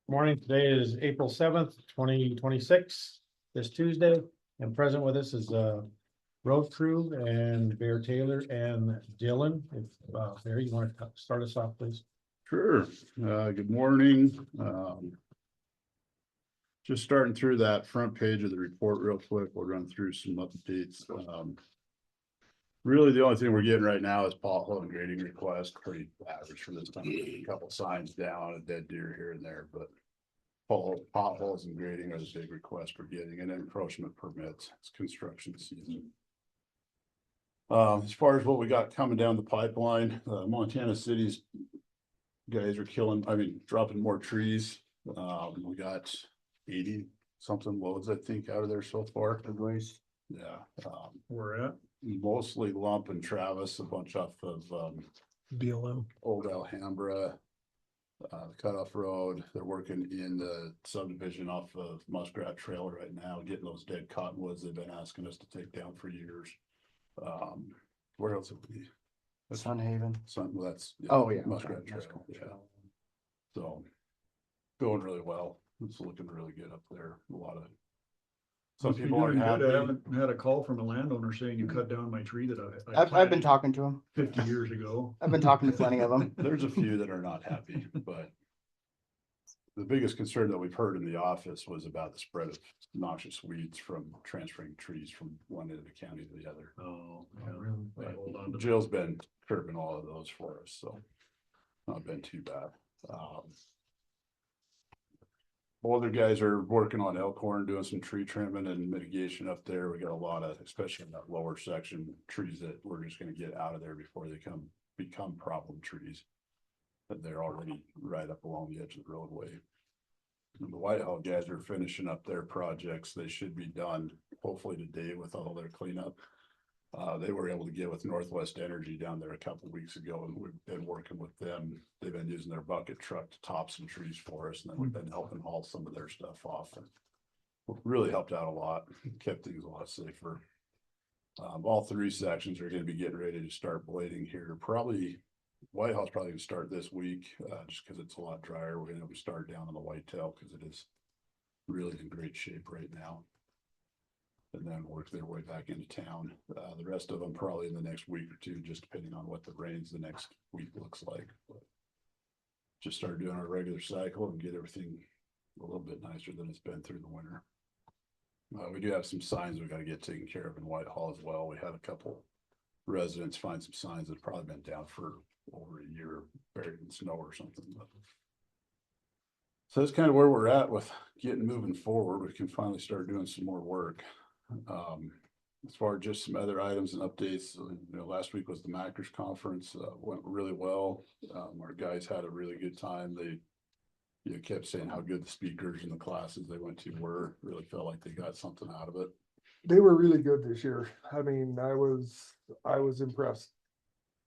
Morning, today is April 7th, 2026, this Tuesday, and present with us is road crew and Bear Taylor and Dylan. If Barry, you want to start us off, please? Sure. Good morning. Just starting through that front page of the report real quick, we'll run through some updates. Really, the only thing we're getting right now is pothole and grading request, pretty average for this time. A couple signs down, a dead deer here and there, but potholes and grading are the big requests we're getting, and encroachment permits. It's construction season. As far as what we got coming down the pipeline, Montana City's guys are dropping more trees. We got 80 something loads, I think, out of there so far. Yeah. We're at Mostly Lump and Travis, a bunch off of BLM. Old Alhambra, Cutoff Road. They're working in the subdivision off of Muskrat Trail right now, getting those dead cottonwoods they've been asking us to take down for years. Where else have we? Sunhaven. Well, that's Muskrat Trail. Trail. Yeah. So going really well. It's looking really good up there. A lot of some people aren't happy. I haven't had a call from a landowner saying you cut down my tree that I I've been planted talking to him. 50 years ago. I've been talking to plenty of them. There's a few that are not happy, but the biggest concern that we've heard in the office was about the spread of noxious weeds from transferring trees from one end of the county to the other. Oh, But yeah. Hold on to Jill's been curbing all of those for us, so not been too bad. Older guys are working on Elkhorn, doing some tree trimming and mitigation up there. We got a lot of, especially in that lower section, trees that we're just gonna get out of there before they become problem trees. But they're already right up along the edge of the roadway. And the Whitehall guys are finishing up their projects. They should be done hopefully today with all their cleanup. They were able to get with Northwest Energy down there a couple weeks ago, and we've been working with them. They've been using their bucket truck to top some trees for us, and then we've been helping haul some of their stuff off. And really helped out a lot, kept things a lot safer. All three sections are going to be getting ready to start blading here. Whitehall's probably gonna start this week, just because it's a lot drier. We're gonna start down on the Whitetail because it is really in great shape right now. And then work their way back into town. The rest of them probably in the next week or two, just depending on what the rains the next week looks like. But just start doing our regular cycle and get everything a little bit nicer than it's been through the winter. We do have some signs we gotta get taken care of in Whitehall as well. We had a couple residents find some signs that have probably been down for over a year, buried in snow or something. So that's kind of where we're at with getting moving forward. We can finally start doing some more work. As far as just some other items and updates, last week was the Mackers conference, went really well. Our guys had a really good time. They kept saying how good the speakers and the classes they went to were. Really felt like they got something out of it. They were really good this year. I mean, I was impressed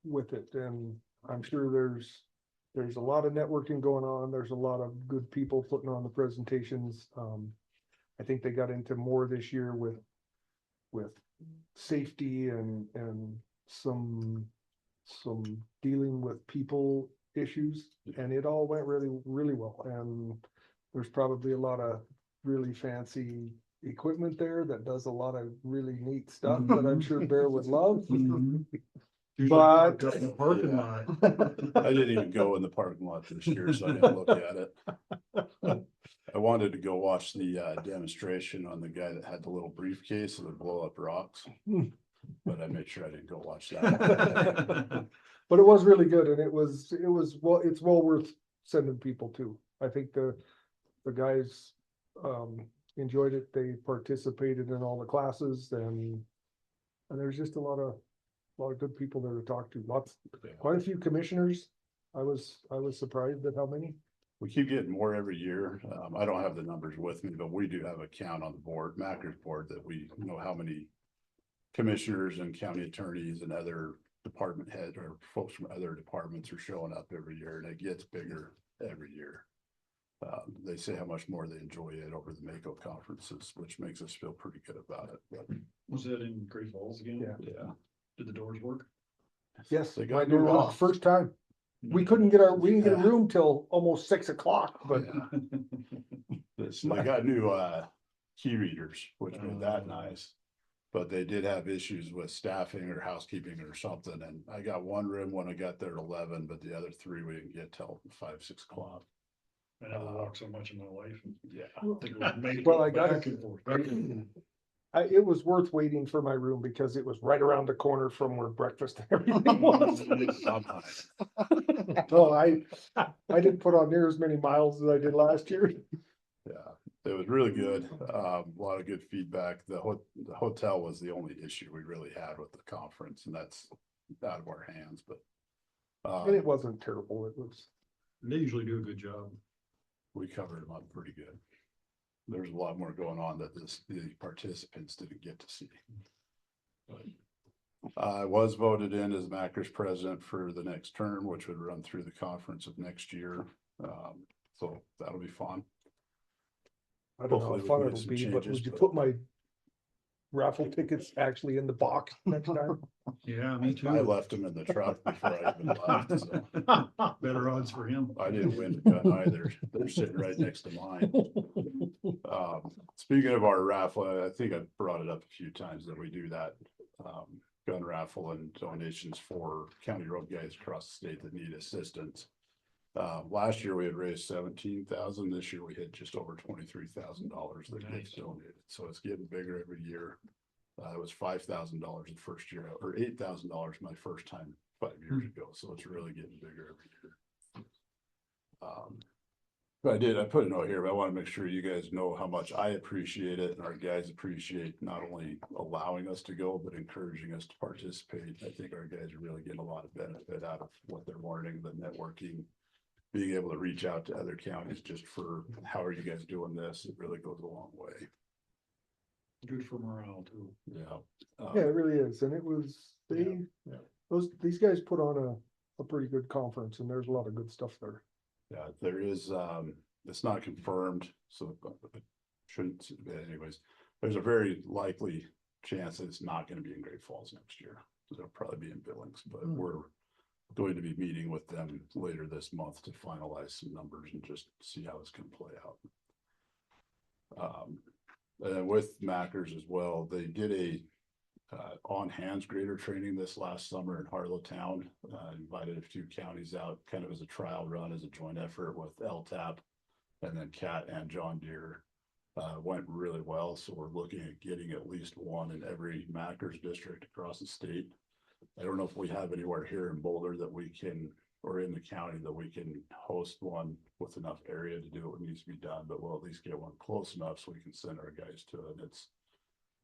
with it, and I'm sure there's a lot of networking going on. There's a lot of good people putting on the presentations. I think they got into more this year with safety and some dealing with people issues, and it all went really, really well. And there's probably a lot of really fancy equipment there that does a lot of really neat stuff that I'm sure Bear would love. But in the parking lot. I didn't even go in the parking lot this year, so I didn't look at it. I wanted to go watch the demonstration on the guy that had the little briefcase that would blow up rocks, but I made sure I didn't go watch that. But it was really good, and it's well worth sending people to. I think the guys enjoyed it. They participated in all the classes, and there's just a lot of good people there to talk to. Quite a few commissioners. I was surprised at how many. We keep getting more every year. I don't have the numbers with me, but we do have a count on the board, Mackers board, that we know how many commissioners and county attorneys and other department heads or folks from other departments are showing up every year, and it gets bigger every year. They say how much more they enjoy it over the Mako conferences, which makes us feel pretty good about it. But Was that in Great Falls again? Yeah. yeah, Did the doors work? Yes, They my got door new locked locks. first time. we couldn't get we didn't get a room till almost 6 o'clock, but So they got new key readers, which made that nice. But they did have issues with staffing or housekeeping or something, and I got one room when I got there at 11, but the other three we didn't get till 5, 6 o'clock. I never walked so much in my life. Yeah. I think it was made Well, I got back it. and forth, back and forth. it was worth waiting for my room because it was right around the corner from where breakfast and everything was. Sometimes. So I didn't put on near as many miles as I did last year. Yeah, it was really good. A lot of good feedback. The hotel was the only issue we really had with the conference, and that's out of our hands, but. And it wasn't terrible. It was, They usually do a good job. We covered them up pretty good. There's a lot more going on that the participants didn't get to see. But I was voted in as Macker's president for the next term, which would run through the conference of next year. So that'll be fun. I don't know Hopefully how we fun can make it'll some be, but changes, would you but- put my raffle tickets actually in the box next time? Yeah, me too. I left them in the truck before I even left, so Better odds for him. I didn't win the gun either. They're sitting right next to mine. Speaking of our raffle, I think I brought it up a few times that we do that gun raffle and donations for county road guys across the state that need assistance. Last year we had raised 17,000. This year we hit just over $23,000 that gets donated. So it's getting bigger every year. It was $5,000 the first year, or $8,000 my first time 5 years ago. So it's really getting bigger every year. But I put a note here, but I want to make sure you guys know how much I appreciate it and our guys appreciate not only allowing us to go, but encouraging us to participate. I think our guys are really getting a lot of benefit out of what they're learning, the networking, being able to reach out to other counties just for how are you guys doing this? It really goes a long way. Good for morale too. Yeah. Yeah, it really is. And it was, Yeah. these guys put on a pretty good conference and there's a lot of good stuff there. Yeah, there is, it's not confirmed, so it shouldn't, anyways, there's a very likely chance that it's not gonna be in Great Falls next year. It'll probably be in Billings, but we're going to be meeting with them later this month to finalize some numbers and just see how it's gonna play out. And with Mackers as well, they did a on hands grader training this last summer in Harlow Town. Invited a few counties out kind of as a trial run, as a joint effort with LTAP and then Cat and John Deere. Went really well, so we're looking at getting at least one in every Mackers district across the state. I don't know if we have anywhere here in Boulder that we can, or in the county that we can host one with enough area to do what needs to be done, but we'll at least get one close enough so we can send our guys to it.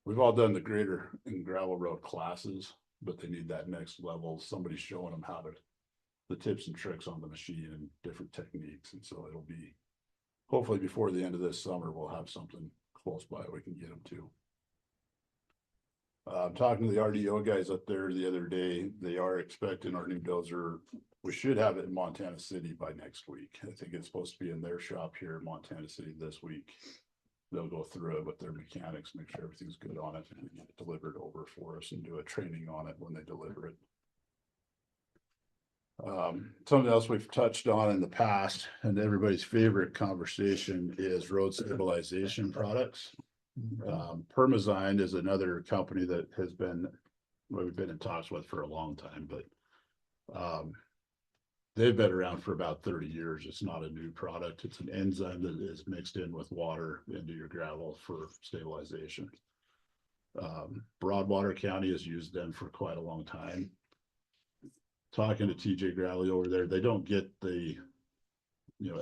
We've all done the grader and gravel road classes, but they need that next level. Somebody showing them how to, the tips and tricks on the machine and different techniques. And so it'll be, hopefully before the end of this summer, we'll have something close by we can get them to. Talking to the RDO guys up there the other day, they are expecting our new dozer. We should have it in Montana City by next week. I think it's supposed to be in their shop here in Montana City this week. They'll go through it with their mechanics, make sure everything's good on it and get it delivered over for us and do a training on it when they deliver it. Something else we've touched on in the past and everybody's favorite conversation is road stabilization products. Permazyme is another company that has been, we've been in talks with for a long time, but they've been around for about 30 years. It's not a new product. It's an enzyme that is mixed in with water into your gravel for stabilization. Broadwater County has used them for quite a long time. Talking to TJ Growley over there, they don't get the,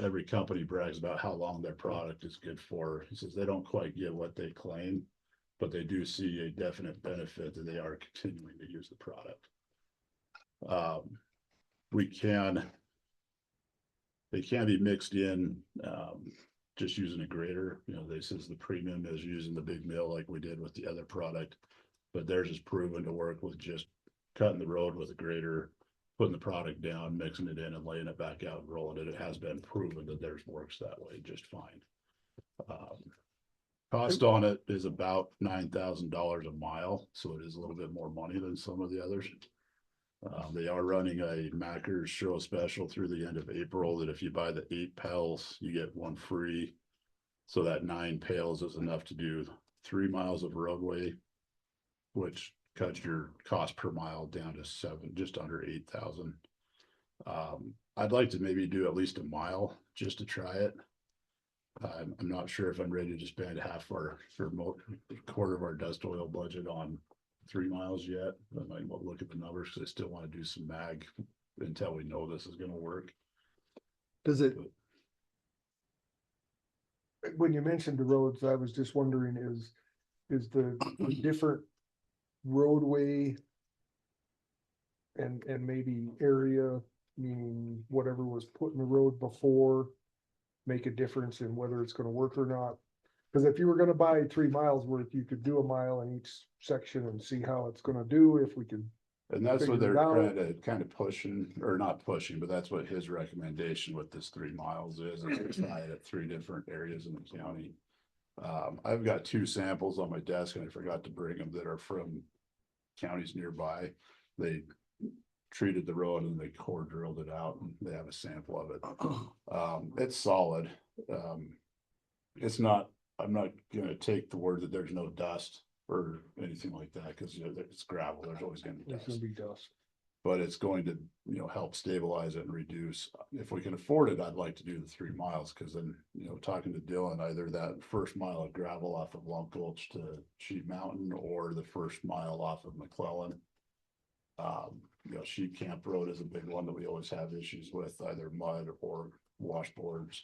every company brags about how long their product is good for. He says they don't quite get what they claim, but they do see a definite benefit that they are continuing to use the product. They can be mixed in, just using a grater. They says the premium is using the big mill like we did with the other product, but theirs is proven to work with just cutting the road with a grater, putting the product down, mixing it in and laying it back out and rolling it. It has been proven that theirs works that way just fine. Cost on it is about $9,000 a mile, so it is a little bit more money than some of the others. They are running a Macker's Show special through the end of April that if you buy the 8 pails, you get one free. So that 9 pails is enough to do 3 miles of roadway, which cuts your cost per mile down to just under 8,000. I'd like to maybe do at least a mile just to try it. I'm not sure if I'm ready to spend half or quarter of our dust oil budget on 3 miles yet. I might look at the numbers because I still want to do some mag until we know this is going to work. Does it? When you mentioned the roads, I was just wondering, is the different roadway and maybe area, meaning whatever was put in the road before, make a difference in whether it's gonna work or not? Because if you were gonna buy 3 miles worth, you could do a mile in each section and see how it's gonna do, if we could. And that's what Figure they're it out. trying to kind of pushing, or not pushing, but that's what his recommendation with this 3 miles is to try it at 3 different areas in the county. I've got 2 samples on my desk and I forgot to bring them that are from counties nearby. They treated the road and they core drilled it out and they have a sample of it. It's solid. It's not, I'm not gonna take the word that there's no dust or anything like that, because it's gravel, there's always gonna be There's gonna dust. be dust. But it's going to, help stabilize it and reduce. If we can afford it, I'd like to do the 3 miles, because then, talking to Dylan, either that first mile of gravel off of Long Gulch to Sheep Mountain or the first mile off of McClellan. Sheep Camp Road is a big one that we always have issues with, either mud or washboards.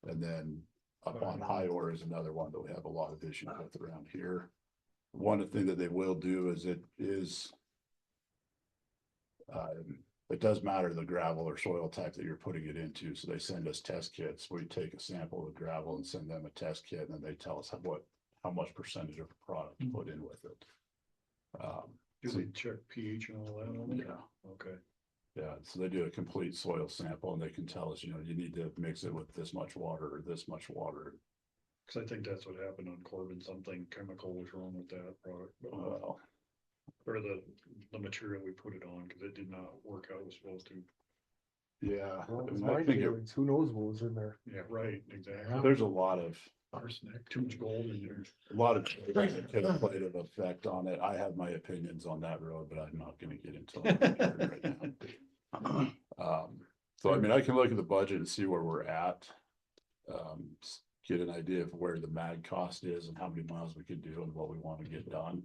And then up on High Ore is another one that we have a lot of issues with around here. One thing that they will do is it does matter the gravel or soil type that you're putting it into. So they send us test kits. We take a sample of gravel and send them a test kit, and then they tell us how much percentage of the product to put in with it. Do they check pH and all that on it? Yeah. Okay. Yeah, so they do a complete soil sample and they can tell us, you need to mix it with this much water or this much water. Cause I think that's what happened on Corbin, something chemical was wrong with that product. Well, Or the material we put it on, cause it did not work how it was supposed to. yeah, Well, I it's mean, I mine think feelings. Who knows what was in there? Yeah, right, exactly. there's a lot of Arsenic, too much gold in there. things that have played an effect on it. I have my opinions on that road, but I'm not gonna get into it right now. So I mean, I can look at the budget and see where we're at. Get an idea of where the mag cost is and how many miles we could do and what we want to get done.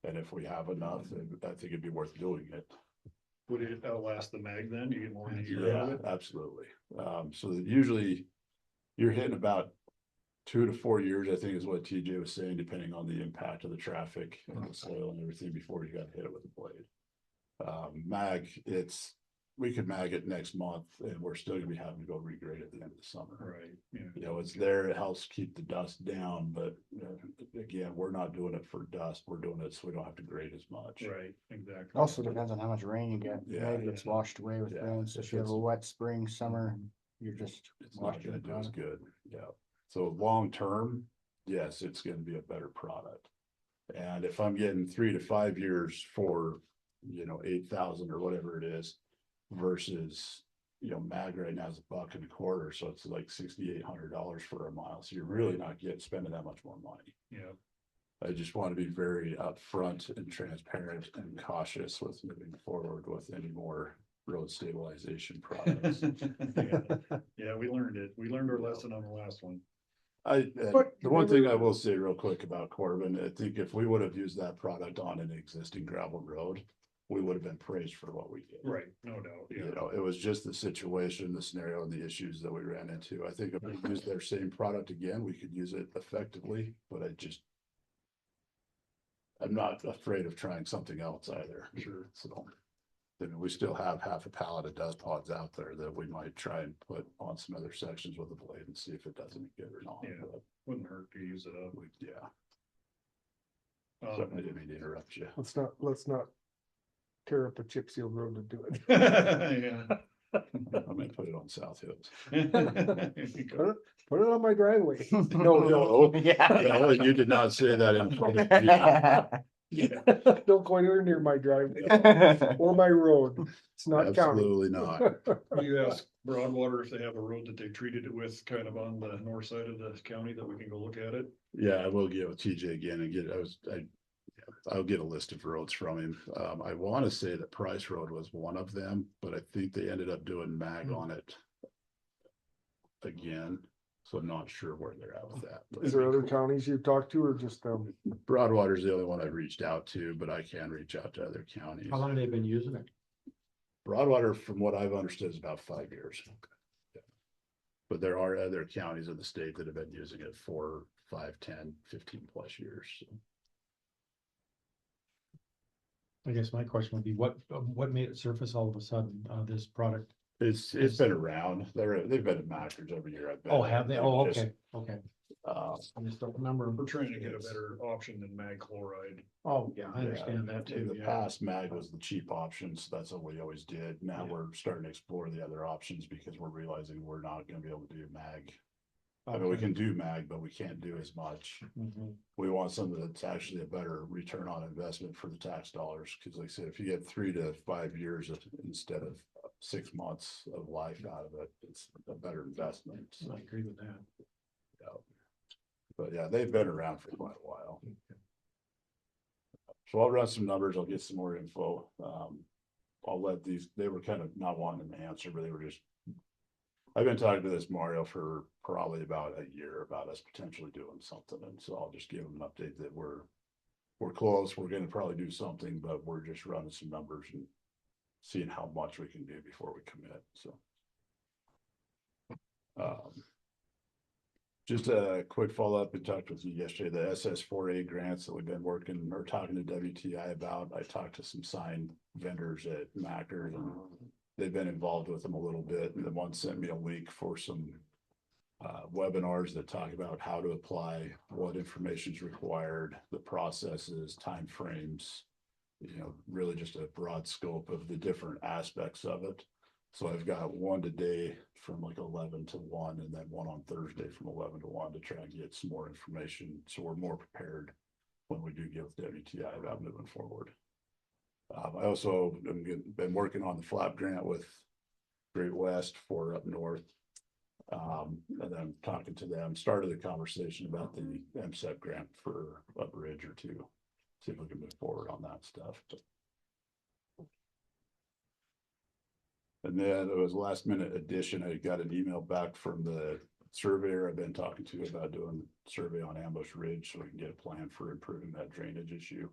And if we have enough, then I think it'd be worth doing it. Would it outlast the mag then? You get more than a year out of Yeah, it? absolutely. So that usually you're hitting about 2 to 4 years, I think is what TJ was saying, depending on the impact of the traffic and the soil and everything before you got to hit it with a blade. Mag, we could mag it next month and we're still gonna be having to go regrade at the end of the summer. Right, yeah. It's there, it helps keep the dust down, but again, we're not doing it for dust, we're doing it so we don't have to grade as much. Right, exactly. Also depends on how much rain you get. Yeah. Maybe it's washed away with Yeah. rain. So if you have a wet spring, summer, you're just. It's not washing gonna it do as down. good, yeah. So long term, yes, it's gonna be a better product. And if I'm getting 3 to 5 years for, 8,000 or whatever it is versus, mag right now is $1.25, so it's like $6,800 for a mile. So you're really not spending that much more money. Yeah. I just want to be very upfront and transparent and cautious with moving forward with any more road stabilization products. Yeah, we learned it. We learned our lesson on the last one. But The one thing I will say real quick about Corbin, I think if we would have used that product on an existing gravel road, we would have been praised for what we did. Right, no doubt, yeah. It was just the situation, the scenario and the issues that we ran into. I think if we used their same product again, we could use it effectively, but I'm not afraid of trying something else either. Sure. So, we still have half a pallet of dust pods out there that we might try and put on some other sections with a blade and see if it does any good or not. Yeah. But Wouldn't hurt to use it up. yeah, Um, so I didn't mean to interrupt you. Let's not tear up a chip seal road to do it. Yeah. I'm gonna put it on South Hills. Put it on my driveway. No, Yeah. no, you did not say that in front of me. Yeah. Don't go anywhere near my driveway or my road. It's not county. Absolutely not. You ask Broadwater if they have a road that they treated it with kind of on the north side of the county that we can go look at it. Yeah, I will get with TJ again and I'll get a list of roads from him. I want to say that Price Road was one of them, but I think they ended up doing mag on it again. So I'm not sure where they're at with that. but- Is there other counties you've talked to or just them? Broadwater's the only one I've reached out to, but I can reach out to other counties. How long have they been using it? Broadwater, from what I've understood, is about 5 years. Yeah. But there are other counties in the state that have been using it for 5, 10, 15 plus years. So. I guess my question would be, what made it surface all of a sudden, this product? It's been around. They've been at Masters every year. I've been. Oh, have they? Oh, just, okay, okay. I just don't remember. We're trying to get a better option than mag chloride. Oh, yeah, I understand that In too, the yeah. past, mag was the cheap option, so that's what we always did. Now Yeah. we're starting to explore the other options because we're realizing we're not gonna be able to do mag. I mean, we Okay. can do mag, but we can't do as much. Mhm. We want something that's actually a better return on investment for the tax dollars, because like I said, if you get 3 to 5 years instead of 6 months of life out of it, it's a better investment. So, I agree with that. yeah. But yeah, they've been around for quite a while. So I'll run some numbers, I'll get some more info. I'll let they were kind of not wanting an answer, but they were just. I've been talking to this Mario for probably about a year about us potentially doing something, and so I'll just give them an update that we're close, we're gonna probably do something, but we're just running some numbers and seeing how much we can do before we commit, so. Just a quick follow-up, we talked with you yesterday, the SS4A grants that we've been working or talking to WTI about. I talked to some sign vendors at Mackers and they've been involved with them a little bit. And the one sent me a link for some webinars that talk about how to apply, what information is required, the processes, timeframes, really just a broad scope of the different aspects of it. So I've got one today from like 11 to 1 and then one on Thursday from 11 to 1 to try and get some more information. So we're more prepared when we do get with WTI about moving forward. I also been working on the flap grant with Great West for up north. And then talking to them, started the conversation about the MSEP grant for a bridge or two. See if we can move forward on that stuff. And then it was last minute addition. I got an email back from the surveyor I've been talking to about doing survey on Ambush Ridge so we can get a plan for improving that drainage issue.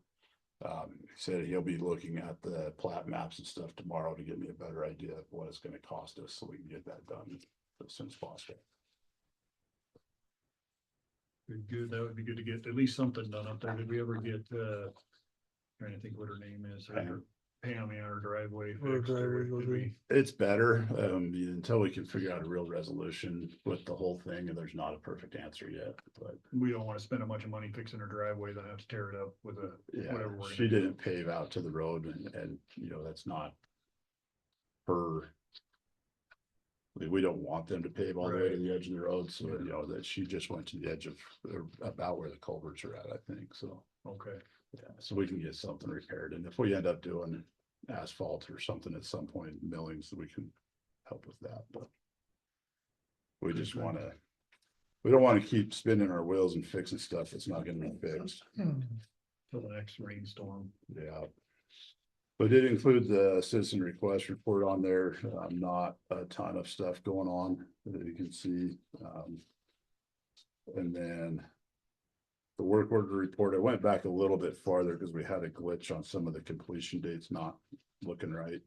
He said he'll be looking at the plat maps and stuff tomorrow to give me a better idea of what it's gonna cost us so we can get that done as soon as possible. Good, that would be good to get at least something done up there. Did we ever get, trying to think what her name is, Pam in our driveway fixed, or did we? It's better, until we can figure out a real resolution with the whole thing, and there's not a perfect answer yet, but. We don't wanna spend a bunch of money fixing her driveway, then have to tear it up with a, Yeah, whatever we're she gonna do. didn't pave out to the road and that's not her. We don't want them to pave all the way to Right. the edge of the road, so Yeah. that she just went to the edge of, about where the culverts are at, I think, so. Okay, Yeah, so we can get something repaired, and if we end up doing asphalt or something at some point, millings, we can help with that, but. We just wanna, we don't wanna keep spinning our wheels and fixing stuff that's not gonna be fixed. till the next rainstorm. Yeah. But it include the citizen request report on there, not a ton of stuff going on that you can see. And then the work order report, I went back a little bit farther because we had a glitch on some of the completion dates not looking right.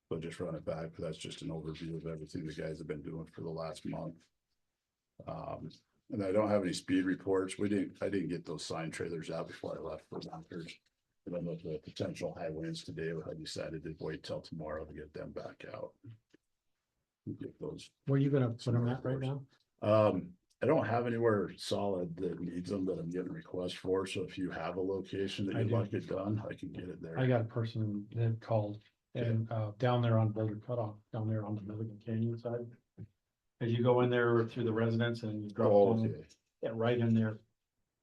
So just run it back, but that's just an overview of everything the guys have been doing for the last month. And I don't have any speed reports. I didn't get those sign trailers out before I left for Monters. And then with the potential high winds today, I decided to wait till tomorrow to get them back out. Get those. Where are you gonna put them at right now? I don't have anywhere solid that needs them that I'm getting requests for, so if you have a location that I you'd do. like it done, I can get it there. I got a person that called and, down there on Boulder Cutoff, down there on the Milligan Canyon side. As you go in there through the residence and you drop Oh, down, okay. yeah, right in there,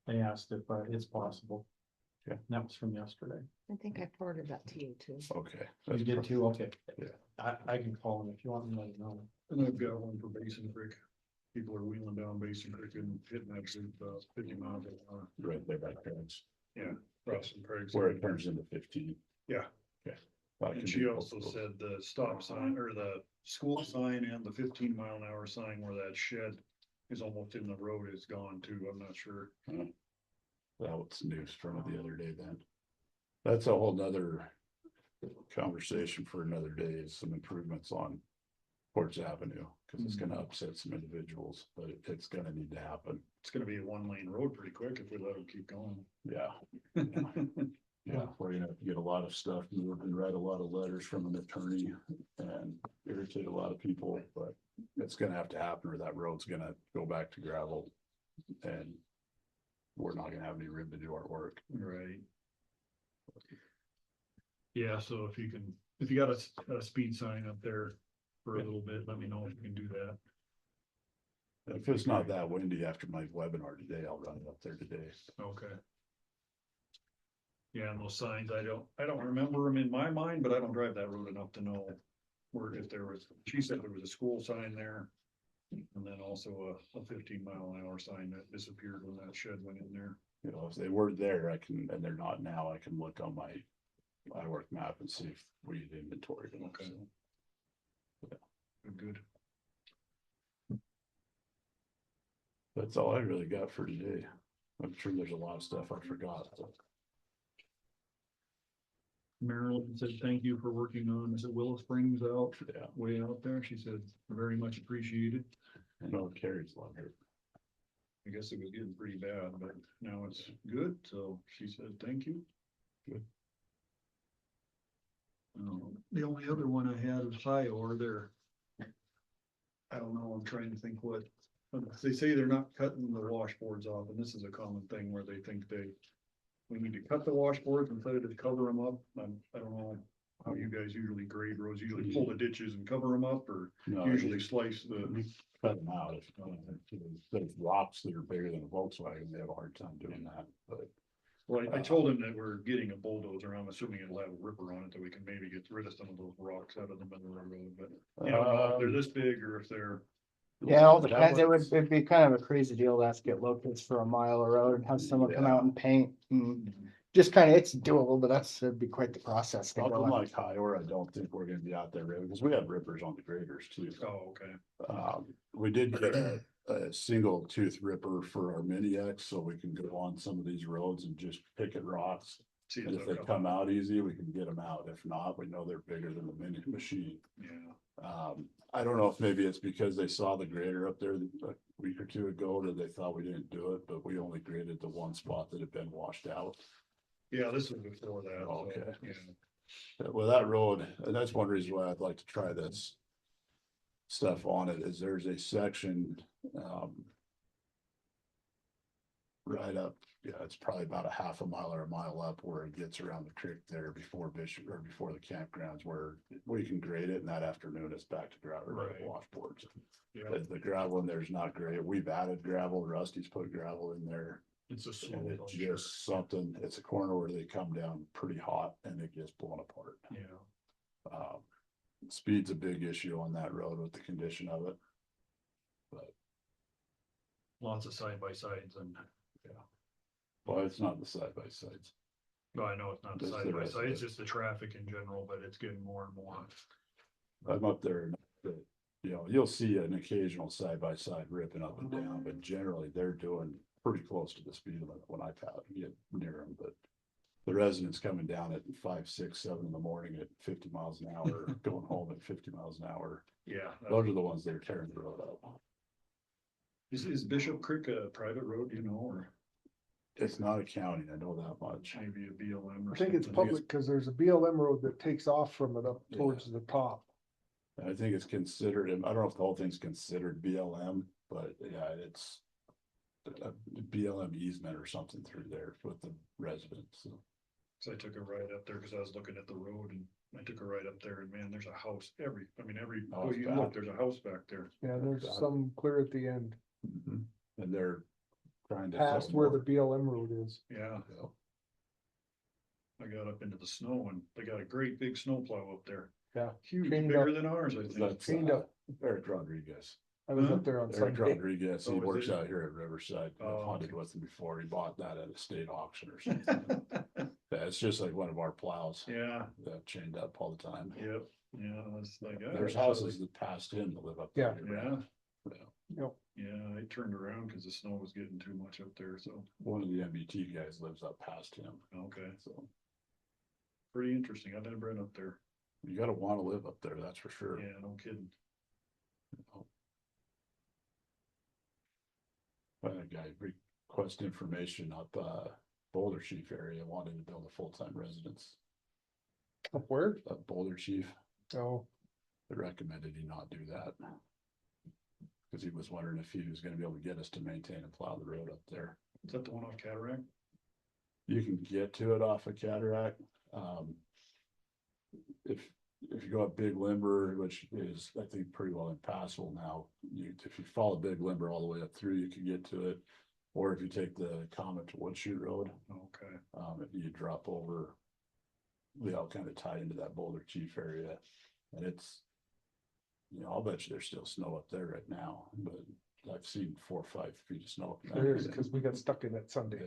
they asked if it's possible. And that was from yesterday. I think I forwarded that to you too. Okay. You that's did pro- too, okay. Yeah. I can call him if you want me to let him know. And I've got one for Basin Creek. People are wheeling down Basin Creek and hitting that through 50 miles an hour. Right there by Craig's, Yeah, crossing Craig's. where it turns into 15. Yeah. Okay. Well, it And can she be also both. said the stop sign or the school sign and the 15-mile-an-hour sign where that shed is almost in the road is gone too. I'm not sure. That was news from the other day then. That's a whole nother conversation for another day, is some improvements on Ports Avenue, because it's gonna upset some individuals, but it's gonna need to happen. It's gonna be a 1-lane road pretty quick if we let them keep going. Yeah. Yeah, we're gonna have to get a lot of stuff moved and write a lot of letters from an attorney and irritate a lot of people, but it's gonna have to happen or that road's gonna go back to gravel. And we're not gonna have any room to do our work. Right. Yeah, so if you got a speed sign up there for a little bit, let me know if you can do that. If it's not that windy after my webinar today, I'll run it up there today. Okay. Yeah, and those signs, I don't remember them in my mind, but I don't drive that road enough to know where, if there was, she said there was a school sign there. And then also a 15-mile-an-hour sign that disappeared when that shed went in there. You know, if they were there, I can, and they're not now, I can look on my iWork map and see if we inventory them. Okay. So Good. that's all I really got for today. I'm sure there's a lot of stuff I forgot. So. Marilyn said, thank you for working on, is it Willow Springs out, Yeah, way out there? She said, very much appreciated. I know Carrie's love her. I guess it was getting pretty bad, but now it's good, so she said, thank you. Good. The only other one I had was High there. I don't know, I'm trying to think what, they say they're not cutting the washboards off, and this is a common thing where they think we need to cut the washboards instead of just cover them up. I don't know how you guys usually grade roads, usually pull the ditches and cover them up, or No, usually slice the, you cut them out. If there's rocks that are bigger than a Volkswagen, they have a hard time doing that, but. well, I told him that we're getting a bulldozer, I'm assuming it'll have a ripper on it, that we can maybe get rid of some of those rocks out of the middle of the road, but you don't know if they're this big or if they're. Yeah, it all That depends. was- It'd be kind of a crazy deal to have to get locusts for a mile of road and have someone come Yeah. out and paint. And just kind of, it's doable, but it'd be quite the process. to Something go on. like Higher, I don't think we're gonna be out there, because we have rippers on the graders too. Oh, okay. We did get a single tooth ripper for our mini X, so we can go on some of these roads and just pick at rocks. See And if they they'll come out easy, we can get them out. If not, we know they're bigger than the mini machine. Yeah, I don't know if maybe it's because they saw the grader up there a week or two ago that they thought we didn't do it, but we only graded the one spot that had been washed out. yeah, this was before that. so, Okay. yeah. Well, that road, and that's one reason why I'd like to try this stuff on it, is there's a section, right up, yeah, it's probably about a half a mile or a mile up where it gets around the creek there before Bishop, or before the campgrounds, where we can grade it, and that afternoon it's back to gravel, Right. washboards. Yeah, The gravel in there is not great. We've added gravel, Rusty's put gravel in there. it's a And slow. it's just something, it's a corner where they come down pretty hot and it gets blown apart. Yeah, Speed's a big issue on that road with the condition of it. lots of side by sides and, Well, it's not the side by sides. well, I know it's not the That's side the by rest of side, it's it. just the traffic in general, but it's getting more and more. I'm up there and, you know, you'll see an occasional side by side ripping up and down, but generally they're doing pretty close to the speed limit when I get near them, but. The residents coming down at 5, 6, 7 in the morning at 50 miles an hour, going home at 50 miles an hour. Yeah. Those are the ones that are tearing the road up. Is Bishop Creek a private road, you know, or It's not a county, I know that much. maybe a BLM or I think it's something? public because there's a BLM road that takes off from it up towards the top. I think it's considered, I don't know if the whole thing's considered BLM, but yeah, it's a BLM easement or something through there with the residents. So. So I took a ride up there because I was looking at the road and I took a ride up there and man, there's a house every, Oh, oh, it's you bad. look, there's a house back there. Yeah, there's Got it. some clear at the end, And they're trying to. past sell where more. the BLM road is. Yeah, I got up into the snow and they got a great big snowplow up there. Yeah. Huge, Trained bigger up. than ours, I think. That's Cleaned up. Eric Rodriguez. I was Huh? up there on Eric Sunday. Rodriguez, he Oh, is works it? out here at Riverside. Oh, I've hunted okay. with him before. He bought that at a state auction or something. Yeah, it's just like one of our plows. Yeah, Chained up all the time. yep, yeah, it's like. There's houses that passed him that live up Yeah. there. Yeah, Yeah. yeah, I turned around because the snow was getting too much up there, so, One of the MBT guys lives up past him, okay, so pretty interesting. I've never been up there. you gotta wanna live up there, that's for sure. Yeah, no kidding. A guy requested information up, Boulder Chief area, wanted to build a full-time residence. Up where? Boulder Chief, Oh, they recommended he not do that. Cause he was wondering if he was gonna be able to get us to maintain and plow the road up there. Is that the one off Cataract? You can get to it off of Cataract. If you go up Big Limber, which is, I think, pretty well impassable now, if you follow Big Limber all the way up through, you can get to it. Or if you take the Comet to Woodshoot Road, Okay, you drop over. They all kind of tie into that Boulder Chief area, and it's, I'll bet you there's still snow up there right now, but I've seen 4 or 5 feet of snow. up there is, there. because we got stuck in it Sunday.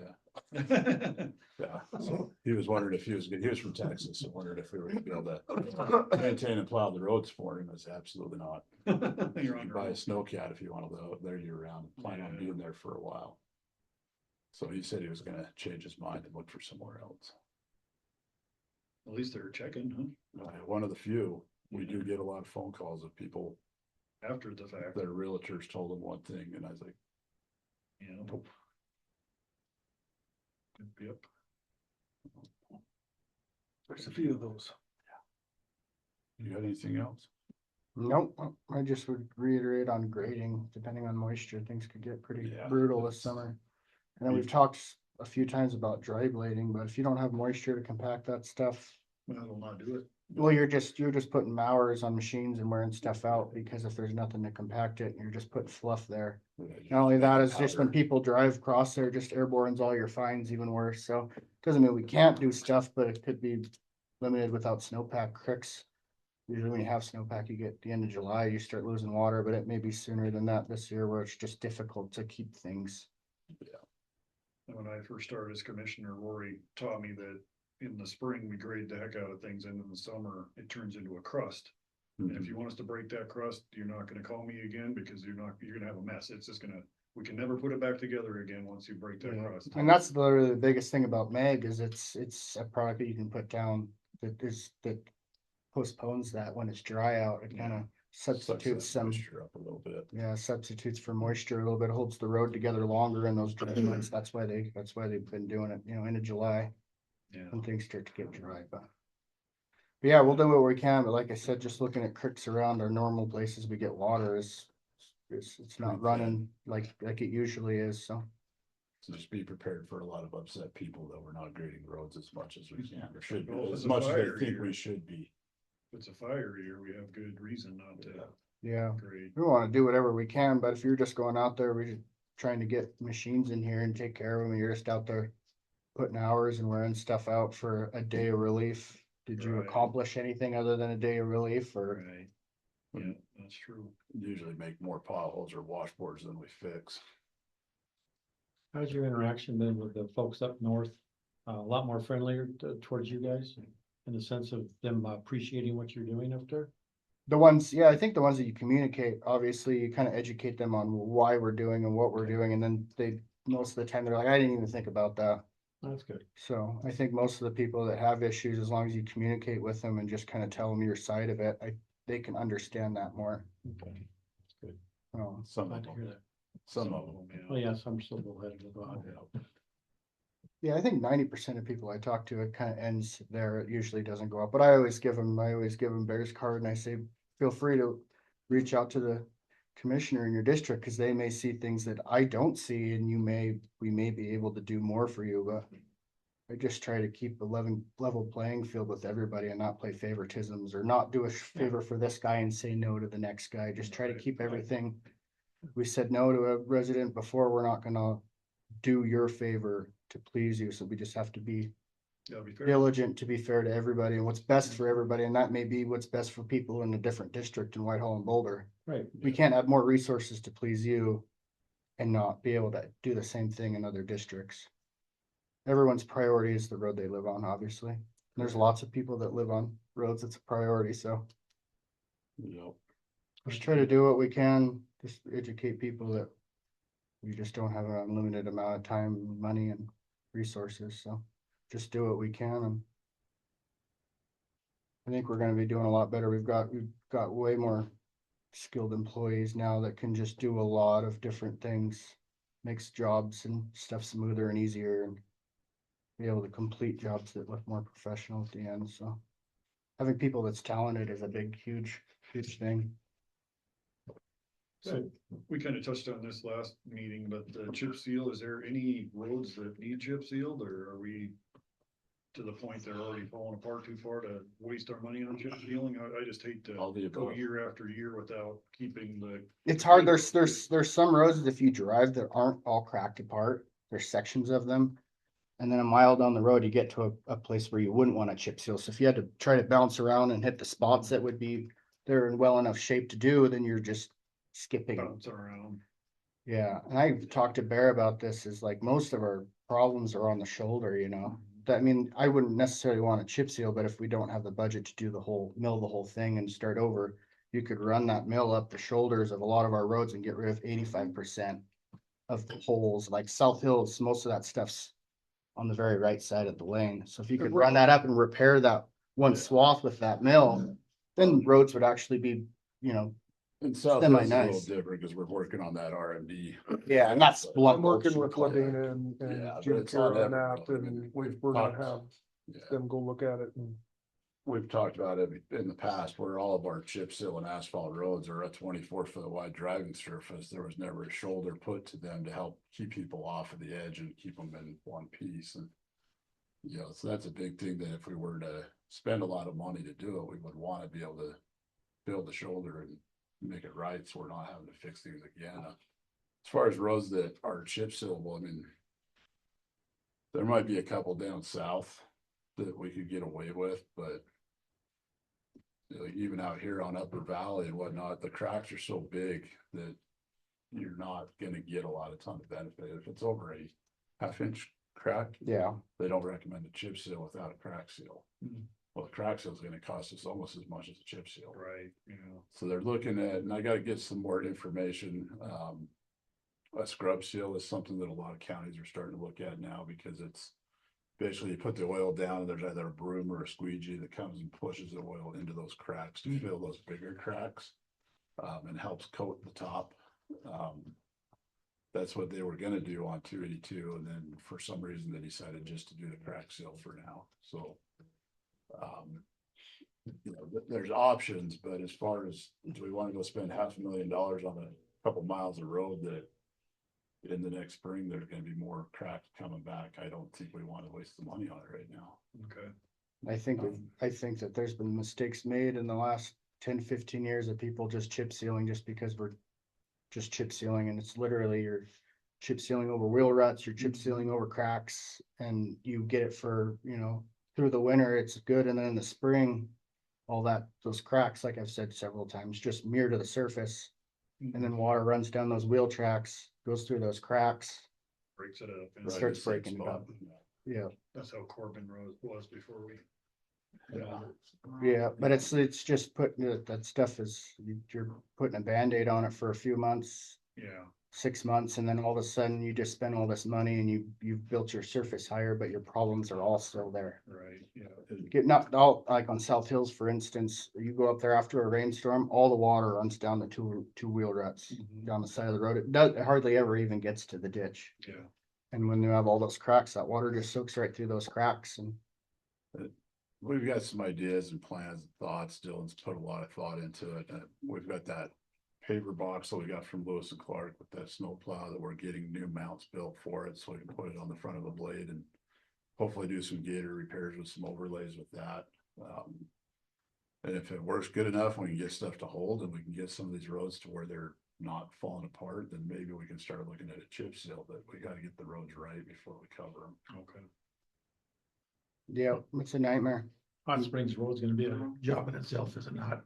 Yeah. Yeah, so he was wondering if he was from Texas, and wondered if we were gonna be able to maintain and plow the roads for him. It's absolutely not. You You're on can your buy a own. snowcat if you want to live there year round, plan on Yeah. being there for a while. So he said he was gonna change his mind and look for somewhere else. At least they're checking, One of the few, we do get a lot of phone calls of people, huh, after the fact, their realtors told them one thing, and I was like, you know. nope. Yep, There's a few of those. You got anything else? Nope, I just would reiterate on grading, depending on moisture, things could get pretty Yeah, brutal this it's- summer. And then we've talked a few times about dry blading, but if you don't have moisture to compact that stuff, that'll not do it. well, you're just putting hours on machines and wearing stuff out, because if there's nothing to compact it, you're just putting fluff there. Not only that, it's just when people drive across there, just airborne's all your fines, even worse, so doesn't mean we can't do stuff, but it could be limited without snowpack cricks. Usually when you have snowpack, you get the end of July, you start losing water, but it may be sooner than that this year, where it's just difficult to keep things. And when I first started as commissioner, Rory taught me that in the spring, we grade the heck out of things, and in the summer, it turns into a crust. And if you want us to break that crust, you're not gonna call me again, because you're gonna have a mess. It's just we can never put it back together again once you break that Yeah. crust. And that's literally the biggest thing about mag, is it's a product that you can put down that postpones that when it's dry out. It kind of Sucks that substitutes some, moisture up a little bit. yeah, substitutes for moisture a little bit, holds the road together longer in those dry months. That's why they've been doing it, into July Yeah, when things start to get dry, but yeah, we'll do what we can, but like I said, just looking at creeks around our normal places we get water is it's not Pretty running like it usually is, so. So just be prepared for a lot of upset people that we're not grading roads as much as we can, or should be, Well, as it's a much as fire they think here. we should be. if it's a fire year, we have good reason not to Yeah, grade. we wanna do whatever we can, but if you're just going out there, we're just trying to get machines in here and take care of them, and you're just out there putting hours and wearing stuff out for a day of relief. Did you Right. accomplish anything other than a day of relief, or? Right, yeah, that's true. Usually make more potholes or washboards than we fix. How's your interaction been with the folks up north? A lot more friendlier towards you guys, in the sense of them appreciating what you're doing up there? The ones, yeah, I think the ones that you communicate, obviously, you kind of educate them on why we're doing and what we're doing, and then most of the time, they're like, I didn't even think about that. That's good. So I think most of the people that have issues, as long as you communicate with them and just kind of tell them your side of it, they can understand that more. Okay. That's good. Some Glad of to them, hear that. some of them. Well, yes, I'm still bullheaded about it. Yeah, I think 90% of people I talk to, it kind of ends there. It usually doesn't go up, but I always give them Bear's card, and I say, feel free to reach out to the commissioner in your district, because they may see things that I don't see, and we may be able to do more for you, but I just try to keep a level playing field with everybody and not play favoritisms, or not do a favor for this guy and say no to the next guy. Just try to keep everything. We said no to a resident before, we're not gonna do your favor to please you, so we just have to be That'd be fair. diligent to be fair to everybody and what's best for everybody, and that may be what's best for people in a different district in Whitehall and Boulder. Right. We can't have more resources to please you and not be able to do the same thing in other districts. Everyone's priority is the road they live on, obviously. There's lots of people that live on roads, it's a priority, so Yep. just try to do what we can, just educate people that we just don't have an unlimited amount of time, money and resources, so just do what we can and I think we're gonna be doing a lot better. We've got way more skilled employees now that can just do a lot of different things. Makes jobs and stuff smoother and easier and be able to complete jobs that look more professional at the end, so. Having people that's talented is a big, huge thing. So we kind of touched on this last meeting, but the chip seal, is there any roads that need chip sealed or are we to the point they're already falling apart too far to waste our money on chip sealing? I just hate All to the go above. year after year without keeping the, It's hard, there's some roads that if you drive that aren't all cracked apart, there's sections of them. And then a mile down the road, you get to a place where you wouldn't want to chip seal, so if you had to try to bounce around and hit the spots that would be, they're in well enough shape to do, then you're just skipping. bouncing around. Yeah, and I talked to Bear about this, is like most of our problems are on the shoulder, you know? That, I mean, I wouldn't necessarily want a chip seal, but if we don't have the budget to do the whole, mill the whole thing and start over, you could run that mill up the shoulders of a lot of our roads and get rid of 85% of the holes, like South Hills, most of that stuff's on the very right side of the lane. So if you could run that up and repair that one swath with that mill, then roads would actually be, you know, And South Hills is a little Semi-nice. different because we're working on that RMD. yeah, and that's blunt. I'm working mulch. with Ladena Yeah, and but Jim it's on Kerr on every that, road. I mean, and we've we're gonna talked- have Yeah. them go look at it and. We've talked about it in the past where all of our chip seal and asphalt roads are a 24-foot wide driving surface. There was never a shoulder put to them to help keep people off of the edge and keep them in one piece. And, you know, so that's a big thing that if we were to spend a lot of money to do it, we would want to be able to build the shoulder and make it right. So we're not having to fix things again. As far as roads that are chip sealable, I mean, there might be a couple down south that we could get away with, but you know, even out here on Upper Valley and whatnot, the cracks are so big that you're not gonna get a lot of ton of benefit. If it's over a half-inch crack, Yeah, they don't recommend a chip seal without a crack seal. Mhm. Well, the crack seal is gonna cost us almost as much as a chip seal. Right, you know. So they're looking at, and I gotta get some more information. A scrub seal is something that a lot of counties are starting to look at now because it's basically you put the oil down and there's either a broom or a squeegee that comes and pushes the oil into those cracks to fill those bigger cracks. And helps coat the top. That's what they were gonna do on 282, and then for some reason they decided just to do the crack seal for now, so. You know, there's options, but as far as, do we wanna go spend $500,000 on a couple miles of road that in the next spring, there's gonna be more cracks coming back? I don't think we wanna waste the money on it right now. Okay. I think that there's been mistakes made in the last 10-15 years of people just chip sealing just because we're just chip sealing, and it's literally you're chip sealing over wheel ruts, you're chip sealing over cracks, and you get it for, you know, through the winter, it's good, and then in the spring, all that, those cracks, like I've said several times, just mirror to the surface, and then water runs down those wheel tracks, goes through those cracks. Breaks it up. and Right, Starts the same breaking it spot. up. Yeah, That's how Corbin Road was before we. Yeah. yeah, but it's just putting it, that stuff is, you're putting a Band-Aid on it for a few months, Yeah, 6 months, and then all of a sudden you just spend all this money and you've built your surface higher, but your problems are all still there. right, yeah. Get knocked out, like on South Hills, for instance, you go up there after a rainstorm, all the water runs down the two wheel ruts Mhm. down the side of the road. It hardly ever even gets to the ditch. Yeah, And when you have all those cracks, that water just soaks right through those cracks and We've got some ideas and plans and thoughts. Dylan's put a lot of thought into it. We've got that paver box that we got from Lewis and Clark with that snow plow that we're getting new mounts built for it, so we can put it on the front of a blade and hopefully do some gator repairs with some overlays with that. And if it works good enough, we can get stuff to hold and we can get some of these roads to where they're not falling apart, then maybe we can start looking at a chip seal, but we gotta get the roads right before we cover them. okay. Yeah, it's a nightmare. Hot Springs Road's gonna be a job in itself, is it not?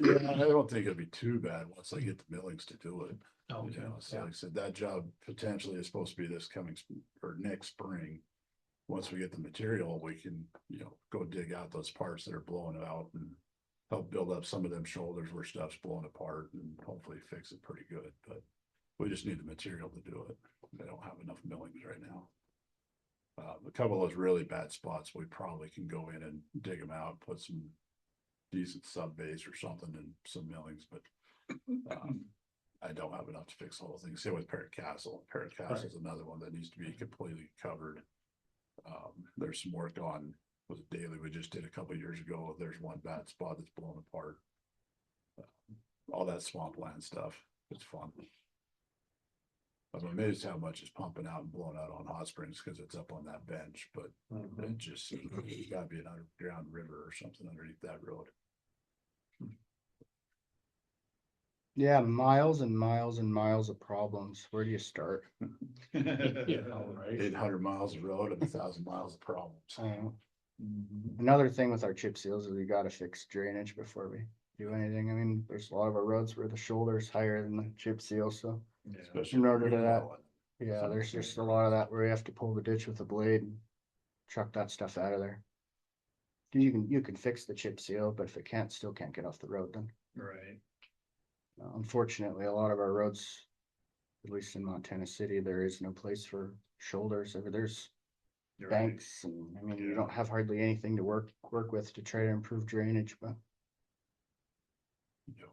Yeah, I don't think it'd be too bad once I get the millings to do it. Oh, You know, so yeah. like I said, that job potentially is supposed to be this coming or next spring. Once we get the material, we can, you know, go dig out those parts that are blowing out and help build up some of them shoulders where stuff's blowing apart and hopefully fix it pretty good, but we just need the material to do it. They don't have enough millings right now. A couple of those really bad spots, we probably can go in and dig them out, put some decent sub base or something and some millings, but I don't have enough to fix the whole thing. Same with Parrot Castle. Parrot Castle is another one that needs to be completely covered. There's some work on, was it Daily we just did a couple of years ago. There's one bad spot that's blown apart. All that swampland stuff, it's fun. I'm amazed how much is pumping out and blowing out on Hot Springs because it's up on that bench, but it just, it's gotta be an underground river or something underneath that road. Yeah, miles and miles and miles of problems. Where do you start? Yeah, right. 800 miles of road and 1,000 miles of problems. Another thing with our chip seals is we gotta fix drainage before we do anything. I mean, there's a lot of our roads where the shoulder's higher than the chip seal, so. Especially In order if to you're that- plowing. Yeah, there's just a lot of that where we have to pull the ditch with a blade and chuck that stuff out of there. You can fix the chip seal, but if it can't, still can't get off the road then. Right. Unfortunately, a lot of our roads, at least in Montana City, there is no place for shoulders. There's You're right. banks and, I mean, you Yeah. don't have hardly anything to work with to try to improve drainage, but. Yep.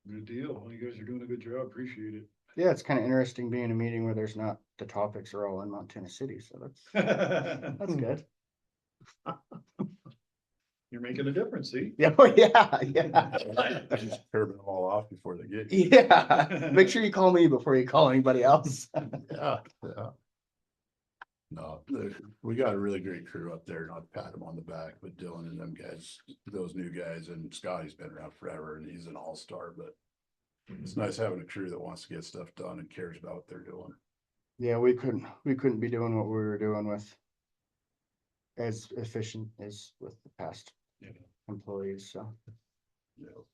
Good deal. Well, you guys are doing a good job. Appreciate it. Yeah, it's kind of interesting being in a meeting where there's not, the topics are all in Montana City, so that's good. You're making a difference, see? Yeah, oh, yeah. Just curbing them all off before they get you. Yeah, make sure you call me before you call anybody else. Yeah, yeah. No, we got a really great crew up there, not to pat them on the back, but Dylan and them guys, those new guys, and Scotty's been around forever and he's an all-star, but it's nice having a crew that wants to get stuff done and cares about what they're doing. Yeah, we couldn't be doing what we were doing with as efficient as with the past Yeah. employees, so. You know,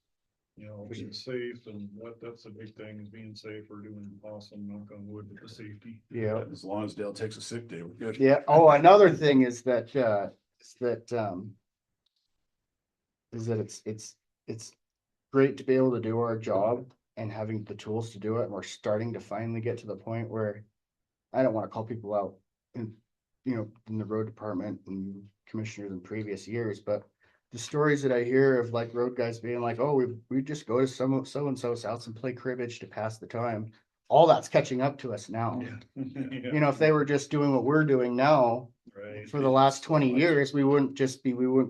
You know, being safe and that's a big thing is being safe. We're doing awesome, knock on wood with the safety. Yeah, as long as Dale takes a sick day, we're good. yeah. Oh, another thing is that, it's great to be able to do our job and having the tools to do it. And we're starting to finally get to the point where I don't want to call people out in, in the road department and commissioners in previous years, but the stories that I hear of like road guys being like, oh, we just go to so-and-so's house and play cribbage to pass the time. All that's catching up to us now. Yeah. If they were just doing what we're doing now, Right. for the last 20 years, we wouldn't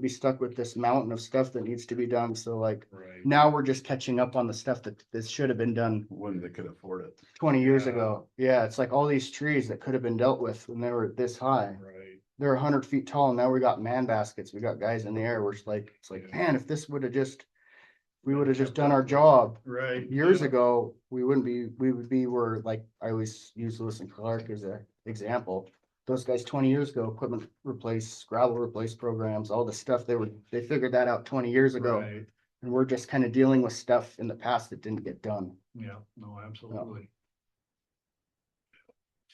be stuck with this mountain of stuff that needs to be done. So like Right. now we're just catching up on the stuff that this should have been done When they could afford it. 20 years Yeah. ago. Yeah, it's like all these trees that could have been dealt with when they were this high. Right. They're 100 feet tall. And now we got man baskets. We got guys in the air. It's like, Yeah. man, if this would have we Yeah, would have just kept done up our with it. job Right. years Yeah. ago, we would be where, like, I always use Lewis and Clark as an example. Those guys 20 years ago, equipment replace, gravel replace programs, all the stuff they figured that out 20 years ago. Right. And we're just kind of dealing with stuff in the past that didn't get done. Yeah, no, absolutely.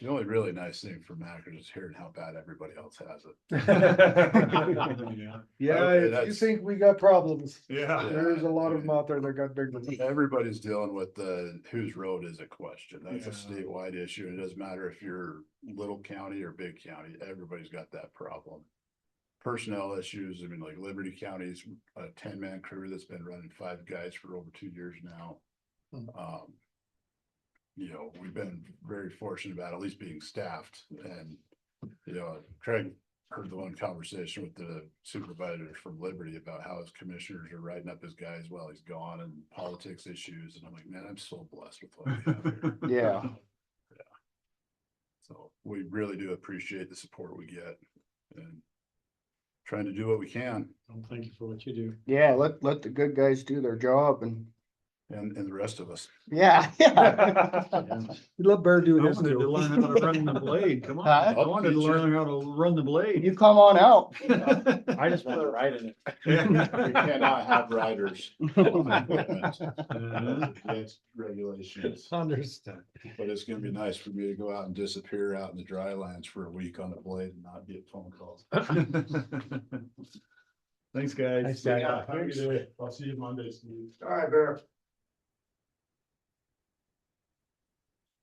The only really nice thing for Mackers is hearing how bad everybody else has it. Yeah. Yeah, Okay, if you that's- think we got problems, Yeah. there's a lot of them out there that got bigger. Everybody's dealing with the whose road is a question. That's a Yeah. statewide issue. It doesn't matter if you're little county or big county, everybody's got that problem. Personnel issues, I mean, like Liberty County's a 10-man crew that's been running 5 guys for over 2 years now. We've been very fortunate about at least being staffed and, Craig heard the one conversation with the supervisors from Liberty about how his commissioners are writing up his guys while he's gone and politics issues. And I'm like, man, I'm so blessed with what we have here. Yeah. So we really do appreciate the support we get and trying to do what we can. Well, thank you for what you do. Yeah, let the good guys do their job and and the rest of us. Yeah, yeah. We love Bear I doing his wanted to too. learn how to run the blade, come on, Huh? I wanted to learn how to run the blade. You come on out. I just want to ride in it. We cannot have riders. on equipment. Uh, Against regulations, Understand. but it's gonna be nice for me to go out and disappear out in the dry lands for a week on the blade and not get phone calls. Thanks, guys. Thanks, guys. Yeah, have a good day. I'll see you Monday, Steve. All right, Bear.